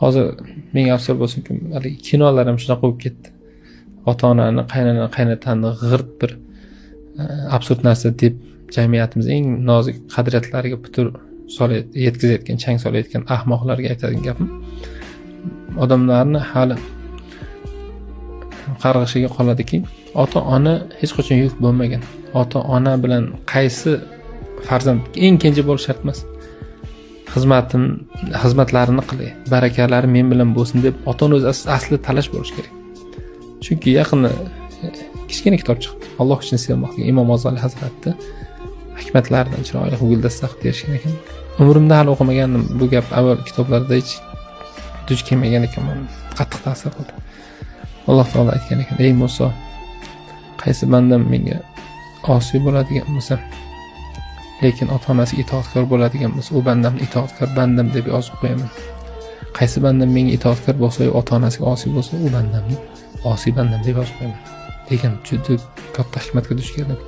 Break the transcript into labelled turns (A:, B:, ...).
A: Hozir menga afsus bo'lsinki, haligi kinolar ham shunaqa bo'lib ketdi. Ota-onani, qaynona, qaynotani g'irt bir absurd narsa deb jamiyatimiz eng nozik qadriyatlariga putur yetkazayotgan, chang solayotgan ahmoqlarga aytadigan gapim, odamlarni hali qarg'ishiga qoladiki, ota-ona hech qachon yuk bo'lmagan. Ota-ona bilan qaysi farzand eng kenja bo'lish shart emas. Xizmatlarini qilay, barakalari men bilan bo'lsin deb ota-ona o'zi asli talash bo'lish kerak. Chunki yaqinda kichkina kitob chiqdi. Alloh uchun sevmoq degan Imom G'azali hazratni hikmatlaridan chiroyli guldasta qilib berishgan ekan. Umrimda hali o'qimagandim. Bu gap avval kitoblarda hech duch kelmagan ekan. Qattiq ta'sir qildi. Alloh taolo aytgan ekan: "Ey Muso, qaysi bandam menga osiy bo'ladigan bo'lsa, lekin ota-onasiga itoatkor bo'ladigan bo'lsa, u bandamni itoatkor bandam deb yozib qo'yaman. Qaysi bandam menga itoatkor bo'lsa, ota-onasiga osiy bo'lsa, u bandamni osiy bandam deb yozib qo'yaman." degan juda katta hikmatga duch keldim.